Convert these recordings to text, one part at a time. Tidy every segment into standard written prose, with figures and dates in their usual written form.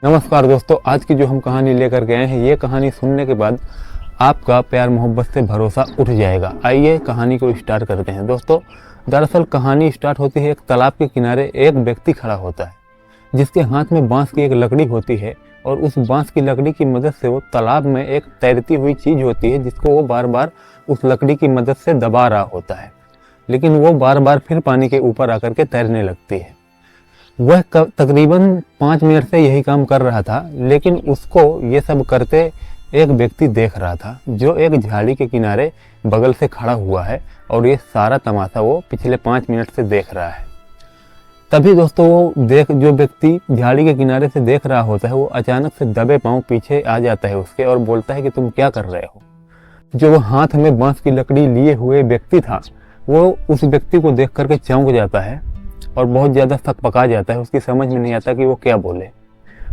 नमस्कार दोस्तों, आज की जो हम कहानी लेकर के आए हैं, ये कहानी सुनने के बाद आपका प्यार मोहब्बत से भरोसा उठ जाएगा। आइए कहानी को स्टार्ट करते हैं। दोस्तों, दरअसल कहानी स्टार्ट होती है एक तालाब के किनारे। एक व्यक्ति खड़ा होता है जिसके हाथ में बांस की एक लकड़ी होती है और उस बांस की लकड़ी की मदद से वो तालाब में एक तैरती हुई चीज़ होती है जिसको वो बार बार उस लकड़ी की मदद से दबा रहा होता है, लेकिन वो बार बार फिर पानी के ऊपर आकर के तैरने लगती है। वह तकरीबन 5 मिनट से यही काम कर रहा था, लेकिन उसको ये सब करते एक व्यक्ति देख रहा था जो एक झाड़ी के किनारे बगल से खड़ा हुआ है और ये सारा तमाशा वो पिछले 5 मिनट से देख रहा है। तभी दोस्तों जो व्यक्ति झाड़ी के किनारे से देख रहा होता है, वो अचानक से दबे पांव पीछे आ जाता है उसके और बोलता है कि तुम क्या कर रहे हो। जो वो हाथ में बांस की लकड़ी लिए हुए व्यक्ति था, वो उस व्यक्ति को देख करके चौंक जाता है और बहुत ज़्यादा थक पका जाता है। उसकी समझ में नहीं आता कि वो क्या बोले।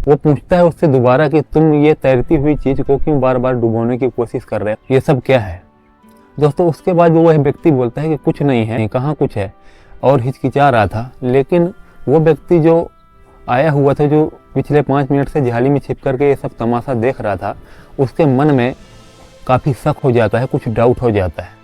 वो पूछता है उससे दोबारा कि तुम ये तैरती हुई चीज़ को क्यों बार बार डुबोने की कोशिश कर रहे हो, ये सब क्या है। दोस्तों, उसके बाद वह व्यक्ति बोलता है कि कुछ नहीं है, कहाँ कुछ है, और हिचकिचा रहा था। लेकिन वो व्यक्ति जो आया हुआ था, जो पिछले 5 मिनट से झाड़ी में छिप करके ये सब तमाशा देख रहा था, उसके मन में काफ़ी शक हो जाता है, कुछ डाउट हो जाता है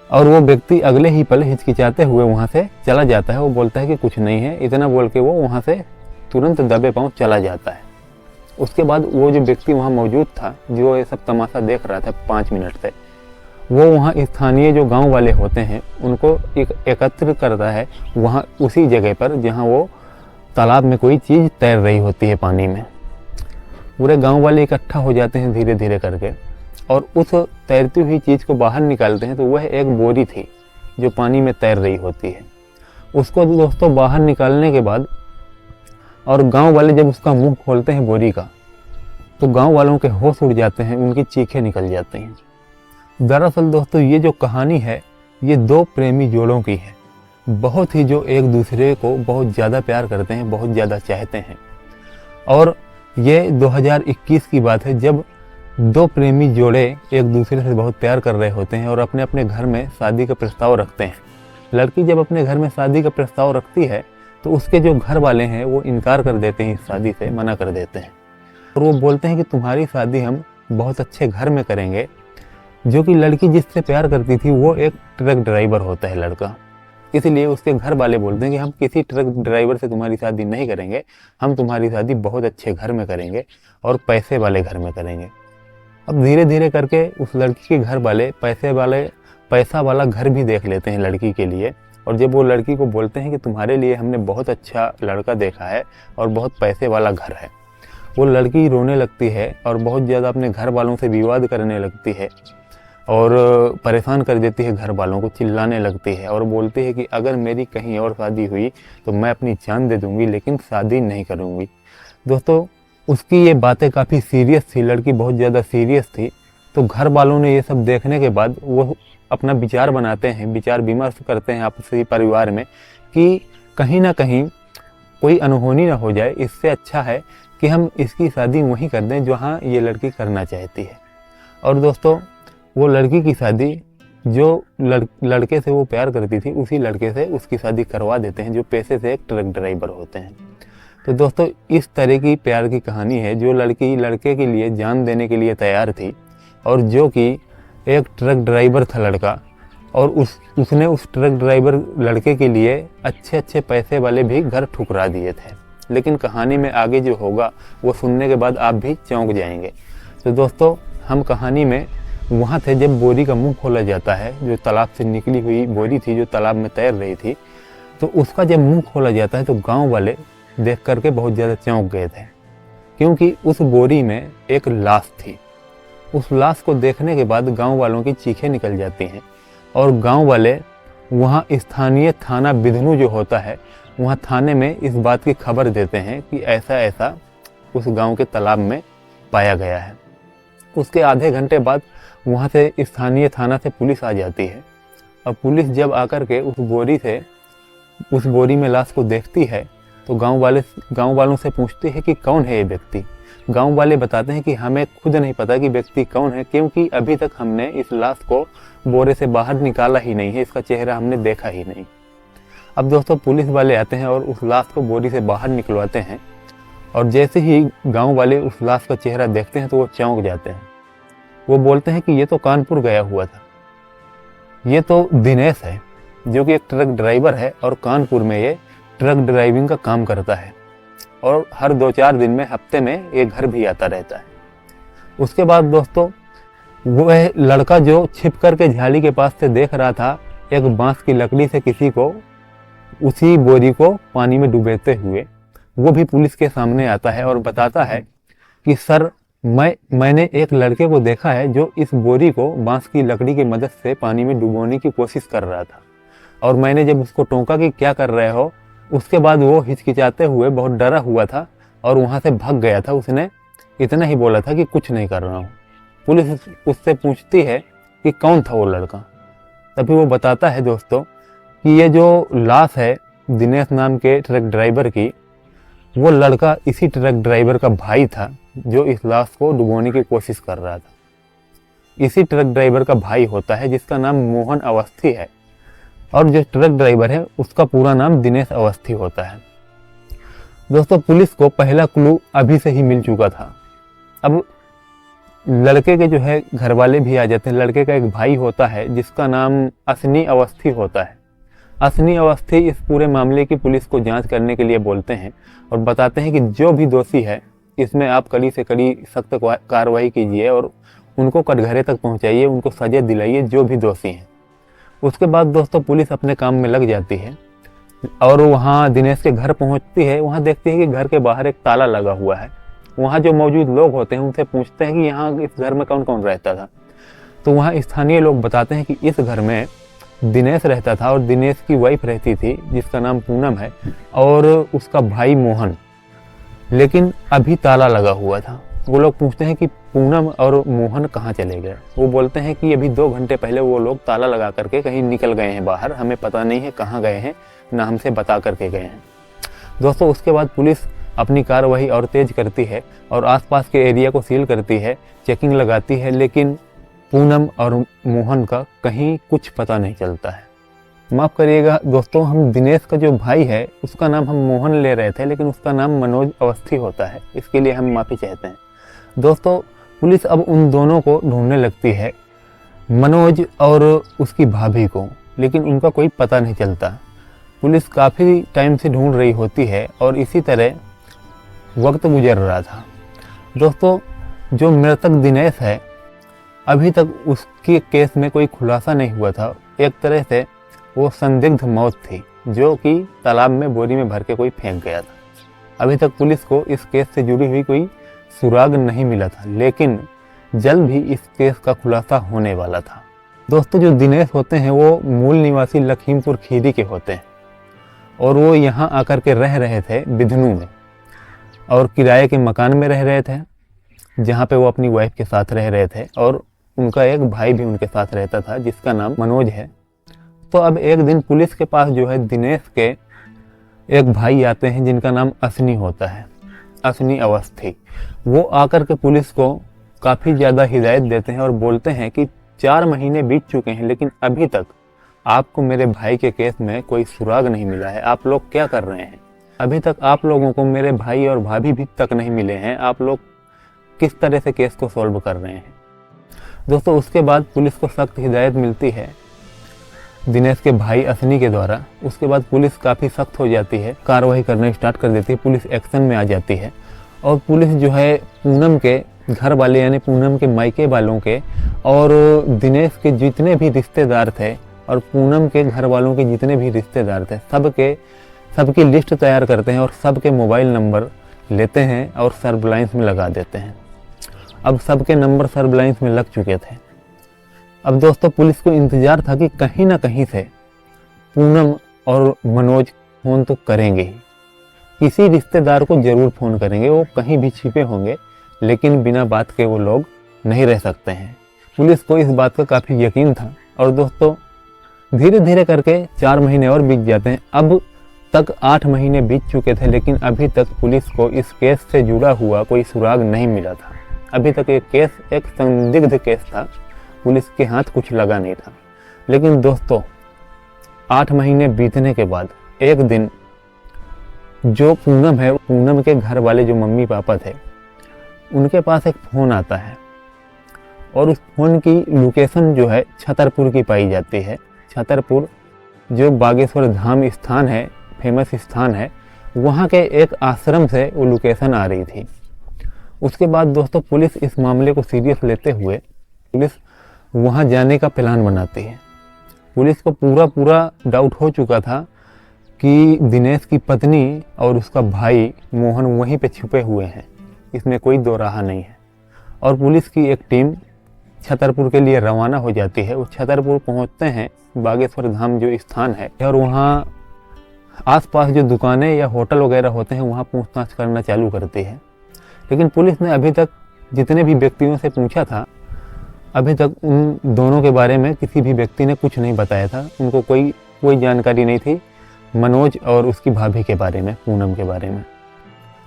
और वो व्यक्ति अगले ही पल हिचकिचाते हुए वहाँ से चला जाता है। वो बोलता है कि कुछ नहीं है, इतना बोल के वो वहाँ से तुरंत दबे पांव चला जाता है। उसके बाद वो जो व्यक्ति वहाँ मौजूद था, जो ये सब तमाशा देख रहा था 5 मिनट से, वो वहाँ स्थानीय जो गांव वाले होते हैं उनको एकत्र करता है वहाँ उसी जगह पर जहाँ वो तालाब में कोई चीज़ तैर रही होती है पानी में। पूरे गाँव वाले इकट्ठा हो जाते हैं धीरे धीरे करके और उस तैरती हुई चीज़ को बाहर निकालते हैं। तो वह एक बोरी थी जो पानी में तैर रही होती है। उसको दोस्तों बाहर निकालने के बाद और गांव वाले जब उसका मुंह खोलते हैं बोरी का, तो गांव वालों के होश उड़ जाते हैं, उनकी चीखें निकल जाती हैं। दरअसल दोस्तों, ये जो कहानी है ये 2 प्रेमी जोड़ों की है, बहुत ही जो एक दूसरे को बहुत ज़्यादा प्यार करते हैं, बहुत ज़्यादा चाहते हैं। और ये 2021 की बात है जब 2 प्रेमी जोड़े एक दूसरे से बहुत प्यार कर रहे होते हैं और अपने अपने घर में शादी का प्रस्ताव रखते हैं। लड़की जब अपने घर में शादी का प्रस्ताव रखती है तो उसके जो घर वाले हैं वो इनकार कर देते हैं, इस शादी से मना कर देते हैं और वो बोलते हैं कि तुम्हारी शादी हम बहुत अच्छे घर में करेंगे। जो कि लड़की जिससे प्यार करती थी वो एक ट्रक ड्राइवर होता है लड़का, इसलिए उसके घर वाले बोलते हैं कि हम किसी ट्रक ड्राइवर से तुम्हारी शादी नहीं करेंगे, हम तुम्हारी शादी बहुत अच्छे घर में करेंगे और पैसे वाले घर में करेंगे। अब धीरे धीरे करके उस लड़की के घर वाले पैसा वाला घर भी देख लेते हैं लड़की के लिए। और जब वो लड़की को बोलते हैं कि तुम्हारे लिए हमने बहुत अच्छा लड़का देखा है और बहुत पैसे वाला घर है, वो लड़की रोने लगती है और बहुत ज़्यादा अपने घर वालों से विवाद करने लगती है और परेशान कर देती है घर वालों को, चिल्लाने लगती है और बोलती है कि अगर मेरी कहीं और शादी हुई तो मैं अपनी जान दे दूँगी, लेकिन शादी नहीं करूँगी। दोस्तों, उसकी ये बातें काफ़ी सीरियस थी, लड़की बहुत ज़्यादा सीरियस थी। तो घर वालों ने ये सब देखने के बाद वो अपना विचार बनाते हैं, विचार विमर्श करते हैं आपसी परिवार में कि कहीं ना कहीं कोई अनहोनी ना हो जाए, इससे अच्छा है कि हम इसकी शादी वहीं कर दें जहाँ ये लड़की करना चाहती है। और दोस्तों, वो लड़की की शादी जो लड़के से वो प्यार करती थी, उसी लड़के से उसकी शादी करवा देते हैं जो पेशे से एक ट्रक ड्राइवर होते हैं। तो दोस्तों, इस तरह की प्यार की कहानी है जो लड़की लड़के के लिए जान देने के लिए तैयार थी और जो कि एक ट्रक ड्राइवर था लड़का, और उसने उस ट्रक ड्राइवर लड़के के लिए अच्छे अच्छे पैसे वाले भी घर ठुकरा दिए थे। लेकिन कहानी में आगे जो होगा वो सुनने के बाद आप भी चौंक जाएंगे। तो दोस्तों, हम कहानी में वहाँ थे जब बोरी का मुंह खोला जाता है, जो तालाब से निकली हुई बोरी थी जो तालाब में तैर रही थी। तो उसका जब मुंह खोला जाता है तो गाँव वाले देख करके बहुत ज़्यादा चौंक गए थे, क्योंकि उस बोरी में एक लाश थी। उस लाश को देखने के बाद गांव वालों की चीखें निकल जाती हैं और गांव वाले वहां स्थानीय थाना बिधनू जो होता है, वहां थाने में इस बात की खबर देते हैं कि ऐसा ऐसा उस गांव के तालाब में पाया गया है। उसके आधे घंटे बाद वहां से स्थानीय थाना से पुलिस आ जाती है और पुलिस जब आकर के उस बोरी में लाश को देखती है तो गांव वालों से पूछते हैं कि कौन है ये व्यक्ति। गांव वाले बताते हैं कि हमें खुद नहीं पता कि व्यक्ति कौन है, क्योंकि अभी तक हमने इस लाश को बोरे से बाहर निकाला ही नहीं है, इसका चेहरा हमने देखा ही नहीं। अब दोस्तों, पुलिस वाले आते हैं और उस लाश को बोरी से बाहर निकलवाते हैं और जैसे ही गांव वाले उस लाश का चेहरा देखते हैं तो वो चौंक जाते हैं। वो बोलते हैं कि ये तो कानपुर गया हुआ था, ये तो दिनेश है जो कि एक ट्रक ड्राइवर है और कानपुर में ये ट्रक ड्राइविंग का काम करता है और हर 2-4 दिन में, हफ्ते में ये घर भी आता रहता है। उसके बाद दोस्तों वह लड़का जो छिप कर के झाड़ी के पास से देख रहा था एक बांस की लकड़ी से किसी को, उसी बोरी को पानी में डुबोते हुए, वो भी पुलिस के सामने आता है और बताता है कि सर मैंने एक लड़के को देखा है जो इस बोरी को बांस की लकड़ी की मदद से पानी में डुबोने की कोशिश कर रहा था, और मैंने जब उसको टोका कि क्या कर रहे हो, उसके बाद वो हिचकिचाते हुए बहुत डरा हुआ था और वहाँ से भाग गया था। उसने इतना ही बोला था कि कुछ नहीं कर रहा हूँ। पुलिस उससे पूछती है कि कौन था वो लड़का। तभी वो बताता है दोस्तों कि ये जो लाश है दिनेश नाम के ट्रक ड्राइवर की, वो लड़का इसी ट्रक ड्राइवर का भाई था जो इस लाश को डुबोने की कोशिश कर रहा था। इसी ट्रक ड्राइवर का भाई होता है जिसका नाम मोहन अवस्थी है, और जो ट्रक ड्राइवर है उसका पूरा नाम दिनेश अवस्थी होता है। दोस्तों पुलिस को पहला क्लू अभी से ही मिल चुका था। अब लड़के के जो है घर वाले भी आ जाते हैं। लड़के का एक भाई होता है जिसका नाम असनी अवस्थी होता है। असनी अवस्थी इस पूरे मामले की पुलिस को जांच करने के लिए बोलते हैं और बताते हैं कि जो भी दोषी है इसमें आप कड़ी से कड़ी सख्त कार्रवाई कीजिए और उनको कटघरे तक पहुंचाइए, उनको सजा दिलाइए जो भी दोषी हैं। उसके बाद दोस्तों पुलिस अपने काम में लग जाती है और वहाँ दिनेश के घर पहुँचती है। वहाँ देखती है कि घर के बाहर एक ताला लगा हुआ है। वहाँ जो मौजूद लोग होते हैं उनसे पूछते हैं कि यहाँ इस घर में कौन कौन रहता था। तो वहाँ स्थानीय लोग बताते हैं कि इस घर में दिनेश रहता था और दिनेश की वाइफ रहती थी जिसका नाम पूनम है, और उसका भाई मोहन। लेकिन अभी ताला लगा हुआ था। वो लोग पूछते हैं कि पूनम और मोहन कहाँ चले गए। वो बोलते हैं कि अभी 2 घंटे पहले वो लोग ताला लगा करके कहीं निकल गए हैं बाहर, हमें पता नहीं है कहाँ गए हैं, ना हमसे बता करके गए हैं। दोस्तों उसके बाद पुलिस अपनी कार्रवाई और तेज करती है और आसपास के एरिया को सील करती है, चेकिंग लगाती है, लेकिन पूनम और मोहन का कहीं कुछ पता नहीं चलता है। माफ़ करिएगा दोस्तों, हम दिनेश का जो भाई है उसका नाम हम मोहन ले रहे थे, लेकिन उसका नाम मनोज अवस्थी होता है। इसके लिए हम माफ़ी चाहते हैं। दोस्तों पुलिस अब उन दोनों को ढूंढने लगती है, मनोज और उसकी भाभी को, लेकिन उनका कोई पता नहीं चलता। पुलिस काफ़ी टाइम से ढूंढ रही होती है और इसी तरह वक्त गुजर रहा था। दोस्तों जो मृतक दिनेश है अभी तक उसके केस में कोई खुलासा नहीं हुआ था। एक तरह से वो संदिग्ध मौत थी जो कि तालाब में बोरी में भर के कोई फेंक गया था। अभी तक पुलिस को इस केस से जुड़ी हुई कोई सुराग नहीं मिला था, लेकिन जल्द ही इस केस का खुलासा होने वाला था। दोस्तों जो दिनेश होते हैं वो मूल निवासी लखीमपुर खीरी के होते हैं और वो यहाँ आकर के रह रहे थे बिधनू में, और किराए के मकान में रह रहे थे जहाँ पे वो अपनी वाइफ के साथ रह रहे थे, और उनका एक भाई भी उनके साथ रहता था जिसका नाम मनोज है। तो अब एक दिन पुलिस के पास जो है दिनेश के एक भाई आते हैं जिनका नाम असनी होता है, असनी अवस्थी। वो आकर के पुलिस को काफ़ी ज़्यादा हिदायत देते हैं और बोलते हैं कि 4 महीने बीत चुके हैं लेकिन अभी तक आपको मेरे भाई के केस में कोई सुराग नहीं मिला है। आप लोग क्या कर रहे हैं? अभी तक आप लोगों को मेरे भाई और भाभी भी तक नहीं मिले हैं। आप लोग किस तरह से केस को सॉल्व कर रहे हैं? दोस्तों उसके बाद पुलिस को सख्त हिदायत मिलती है दिनेश के भाई असनी के द्वारा। उसके बाद पुलिस काफ़ी सख्त हो जाती है, कार्रवाई करना स्टार्ट कर देती है, पुलिस एक्शन में आ जाती है। और पुलिस जो है पूनम के घर वाले यानी पूनम के मायके वालों के और दिनेश के जितने भी रिश्तेदार थे और पूनम के घर वालों के जितने भी रिश्तेदार थे सबकी लिस्ट तैयार करते हैं और सबके मोबाइल नंबर लेते हैं और सर्विलांस में लगा देते हैं। अब सबके नंबर सर्विलांस में लग चुके थे। अब दोस्तों पुलिस को इंतज़ार था कि कहीं ना कहीं से पूनम और मनोज फ़ोन तो करेंगे ही, किसी रिश्तेदार को ज़रूर फ़ोन करेंगे। वो कहीं भी छिपे होंगे लेकिन बिना बात के वो लोग नहीं रह सकते हैं। पुलिस को इस बात का काफ़ी यकीन था। और दोस्तों धीरे धीरे करके 4 महीने और बीत जाते हैं। अब तक 8 महीने बीत चुके थे लेकिन अभी तक पुलिस को इस केस से जुड़ा हुआ कोई सुराग नहीं मिला था। अभी तक ये केस एक संदिग्ध केस था, पुलिस के हाथ कुछ लगा नहीं था। लेकिन दोस्तों 8 महीने बीतने के बाद एक दिन जो पूनम है, पूनम के घर वाले जो मम्मी पापा थे, उनके पास एक फ़ोन आता है और उस फ़ोन की लोकेशन जो है छतरपुर की पाई जाती है। छतरपुर जो बागेश्वर धाम स्थान है, फेमस स्थान है, वहाँ के एक आश्रम से वो लोकेशन आ रही थी। उसके बाद दोस्तों पुलिस इस मामले को सीरियस लेते हुए पुलिस वहाँ जाने का प्लान बनाती है। पुलिस को पूरा डाउट हो चुका था कि दिनेश की पत्नी और उसका भाई मोहन वहीं पे छुपे हुए हैं, इसमें कोई दो राह नहीं है। और पुलिस की एक टीम छतरपुर के लिए रवाना हो जाती है। वो छतरपुर पहुंचते हैं, बागेश्वर धाम जो स्थान है, और वहाँ आसपास जो दुकानें या होटल वगैरह होते हैं वहाँ पूछताछ करना चालू करती है। लेकिन पुलिस ने अभी तक जितने भी व्यक्तियों से पूछा था, अभी तक उन दोनों के बारे में किसी भी व्यक्ति ने कुछ नहीं बताया था। उनको कोई जानकारी नहीं थी मनोज और उसकी भाभी के बारे में, पूनम के बारे में।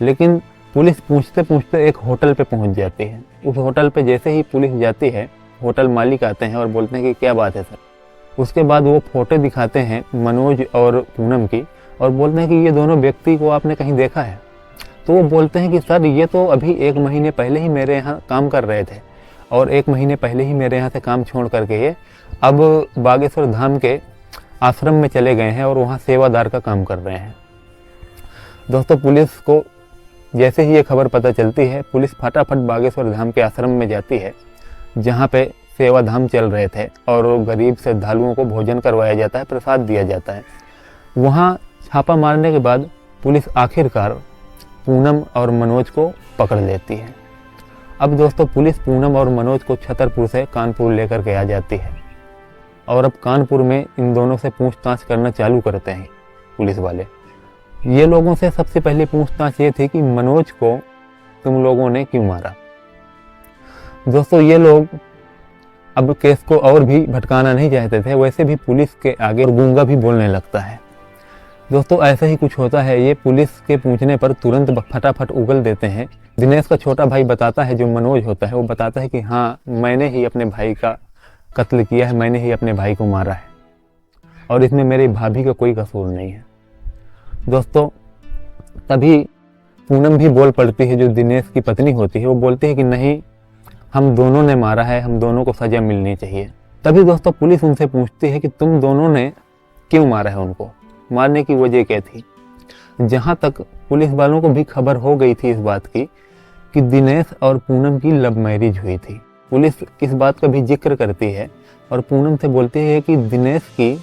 लेकिन पुलिस पूछते पूछते एक होटल पे पहुंच जाती है। उस होटल पे जैसे ही पुलिस जाती है, होटल मालिक आते हैं और बोलते हैं कि क्या बात है सर। उसके बाद वो फ़ोटो दिखाते हैं मनोज और पूनम की और बोलते हैं कि ये दोनों व्यक्ति को आपने कहीं देखा है। तो वो बोलते हैं कि सर ये तो अभी 1 महीने पहले ही मेरे यहाँ काम कर रहे थे और 1 महीने पहले ही मेरे यहाँ से काम छोड़ करके ये अब बागेश्वर धाम के आश्रम में चले गए हैं और वहाँ सेवादार का काम कर रहे हैं। दोस्तों पुलिस को जैसे ही ये खबर पता चलती है, पुलिस फटाफट बागेश्वर धाम के आश्रम में जाती है जहाँ पे सेवाधाम चल रहे थे और गरीब श्रद्धालुओं को भोजन करवाया जाता है, प्रसाद दिया जाता है। वहाँ छापा मारने के बाद पुलिस आखिरकार पूनम और मनोज को पकड़ लेती है। अब दोस्तों पुलिस पूनम और मनोज को छतरपुर से कानपुर लेकर के आ जाती है और अब कानपुर में इन दोनों से पूछताछ करना चालू करते हैं पुलिस वाले। ये लोगों से सबसे पहले पूछताछ ये थी कि मनोज को तुम लोगों ने क्यों मारा। दोस्तों ये लोग अब केस को और भी भटकाना नहीं चाहते थे, वैसे भी पुलिस के आगे गूंगा भी बोलने लगता है। दोस्तों ऐसा ही कुछ होता है, ये पुलिस के पूछने पर तुरंत फटाफट उगल देते हैं। दिनेश का छोटा भाई बताता है, जो मनोज होता है वो बताता है कि हाँ मैंने ही अपने भाई का कत्ल किया है, मैंने ही अपने भाई को मारा है और इसमें मेरी भाभी का कोई कसूर नहीं है। दोस्तों तभी पूनम भी बोल पड़ती है, जो दिनेश की पत्नी होती है, वो बोलती है कि नहीं हम दोनों ने मारा है, हम दोनों को सजा मिलनी चाहिए। तभी दोस्तों पुलिस उनसे पूछती है कि तुम दोनों ने क्यों मारा है, उनको मारने की वजह क्या थी। जहाँ तक पुलिस वालों को भी खबर हो गई थी इस बात की कि दिनेश और पूनम की लव मैरिज हुई थी। पुलिस इस बात का भी जिक्र करती है और पूनम से बोलती है कि दिनेश की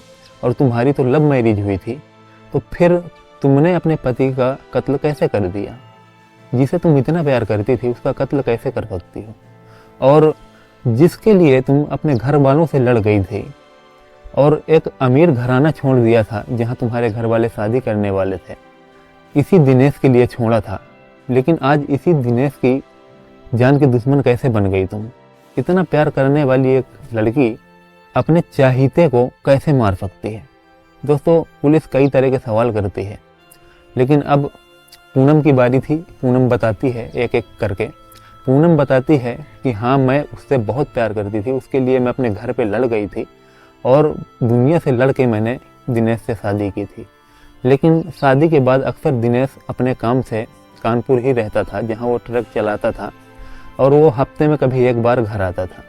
और तुम्हारी तो लव मैरिज हुई थी, तो फिर तुमने अपने पति का कत्ल कैसे कर दिया। जिसे तुम इतना प्यार करती थी उसका कत्ल कैसे कर सकती हो, और जिसके लिए तुम अपने घर वालों से लड़ गई थी और एक अमीर घराना छोड़ दिया था जहां तुम्हारे घर वाले शादी करने वाले थे, इसी दिनेश के लिए छोड़ा था। लेकिन आज इसी दिनेश की जान के दुश्मन कैसे बन गई तुम। इतना प्यार करने वाली एक लड़की अपने चाहते को कैसे मार सकती है। दोस्तों पुलिस कई तरह के सवाल करती है, लेकिन अब पूनम की बारी थी। पूनम बताती है एक एक करके। पूनम बताती है कि हाँ मैं उससे बहुत प्यार करती थी, उसके लिए मैं अपने घर पे लड़ गई थी और दुनिया से लड़ के मैंने दिनेश से शादी की थी। लेकिन शादी के बाद अक्सर दिनेश अपने काम से कानपुर ही रहता था, जहाँ वो ट्रक चलाता था, और वो हफ्ते में कभी एक बार घर आता था।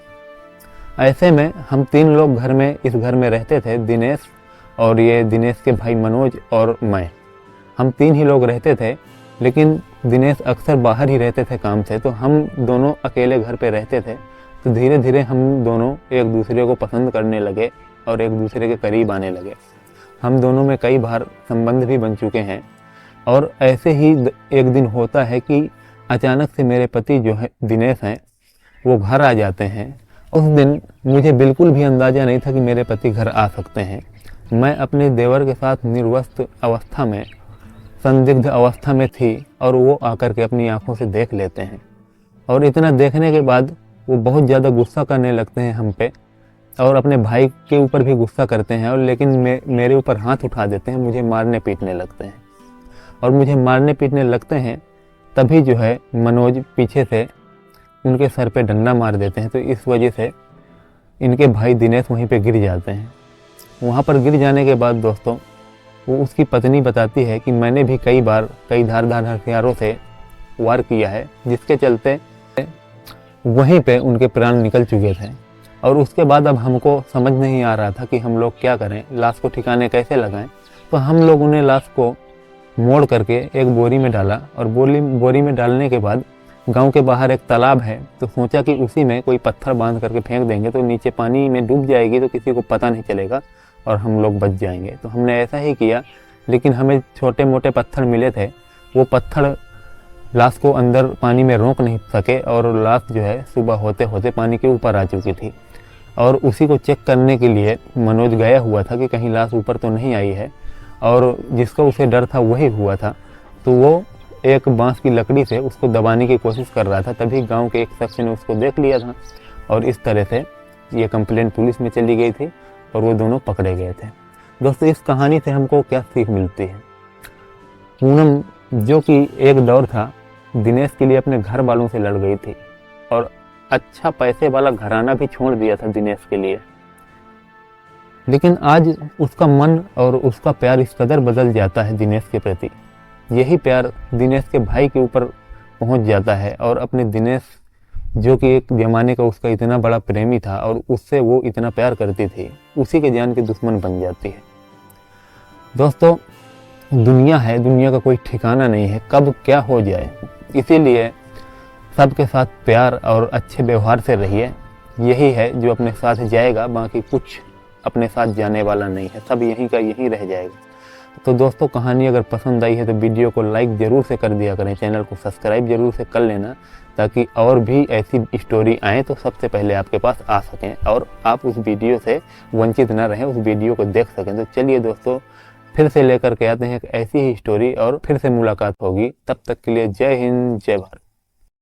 ऐसे में हम 3 लोग इस घर में रहते थे, दिनेश और ये दिनेश के भाई मनोज और मैं। हम 3 ही लोग रहते थे, लेकिन दिनेश अक्सर बाहर ही रहते थे काम से, तो हम दोनों अकेले घर पे रहते थे। तो धीरे धीरे हम दोनों एक दूसरे को पसंद करने लगे और एक दूसरे के करीब आने लगे। हम दोनों में कई बार संबंध भी बन चुके हैं। और ऐसे ही एक दिन होता है कि अचानक से मेरे पति जो है दिनेश हैं, वो घर आ जाते हैं। उस दिन मुझे बिल्कुल भी अंदाज़ा नहीं था कि मेरे पति घर आ सकते हैं। मैं अपने देवर के साथ निर्वस्त्र अवस्था में, संदिग्ध अवस्था में थी और वो आकर के अपनी आंखों से देख लेते हैं। और इतना देखने के बाद वो बहुत ज़्यादा गुस्सा करने लगते हैं हम पे और अपने भाई के ऊपर भी गुस्सा करते हैं, और लेकिन मेरे ऊपर हाथ उठा देते हैं, मुझे मारने पीटने लगते हैं। और मुझे मारने पीटने लगते हैं तभी जो है मनोज पीछे से उनके सर पे डंडा मार देते हैं। तो इस वजह से इनके भाई दिनेश वहीं पे गिर जाते हैं। वहाँ पर गिर जाने के बाद दोस्तों वो उसकी पत्नी बताती है कि मैंने भी कई बार कई धारदार हथियारों से वार किया है, जिसके चलते वहीं पे उनके प्राण निकल चुके थे। और उसके बाद अब हमको समझ नहीं आ रहा था कि हम लोग क्या करें, लाश को ठिकाने कैसे लगाएं। तो हम लोगों ने लाश को मोड़ करके एक बोरी में डाला, और बोरी में डालने के बाद गांव के बाहर एक तालाब है, तो सोचा कि उसी में कोई पत्थर बांध करके फेंक देंगे तो नीचे पानी में डूब जाएगी, तो किसी को पता नहीं चलेगा और हम लोग बच जाएंगे। तो हमने ऐसा ही किया, लेकिन हमें छोटे मोटे पत्थर मिले थे। वो पत्थर लाश को अंदर पानी में रोक नहीं सके, और लाश जो है सुबह होते होते पानी के ऊपर आ चुकी थी। और उसी को चेक करने के लिए मनोज गया हुआ था कि कहीं लाश ऊपर तो नहीं आई है, और जिसका उसे डर था वही हुआ था। तो वो एक बांस की लकड़ी से उसको दबाने की कोशिश कर रहा था, तभी गांव के एक शख्स ने उसको देख लिया था, और इस तरह से ये कंप्लेंट पुलिस में चली गई थी और वो दोनों पकड़े गए थे। दोस्तों, इस कहानी से हमको क्या सीख मिलती है? पूनम, जो कि एक दौर था, दिनेश के लिए अपने घर वालों से लड़ गई थी, और अच्छा पैसे वाला घराना भी छोड़ दिया था दिनेश के लिए। लेकिन आज उसका मन और उसका प्यार इस कदर बदल जाता है दिनेश के प्रति। यही प्यार दिनेश के भाई के ऊपर पहुंच जाता है, और अपने दिनेश, जो कि एक जमाने का उसका इतना बड़ा प्रेमी था और उससे वो इतना प्यार करती थी, उसी के जान के दुश्मन बन जाती है। दोस्तों, दुनिया है, दुनिया का कोई ठिकाना नहीं है, कब क्या हो जाए। इसीलिए सबके साथ प्यार और अच्छे व्यवहार से रहिए। यही है जो अपने साथ जाएगा, बाकी कुछ अपने साथ जाने वाला नहीं है, सब यहीं का यहीं रह जाएगा। तो दोस्तों, कहानी अगर पसंद आई है तो वीडियो को लाइक ज़रूर से कर दिया करें, चैनल को सब्सक्राइब जरूर से कर लेना, ताकि और भी ऐसी स्टोरी आए तो सबसे पहले आपके पास आ सकें और आप उस वीडियो से वंचित ना रहें, उस वीडियो को देख सकें। तो चलिए दोस्तों, फिर से लेकर के आते हैं एक ऐसी ही स्टोरी, और फिर से मुलाकात होगी। तब तक के लिए जय हिंद, जय भारत।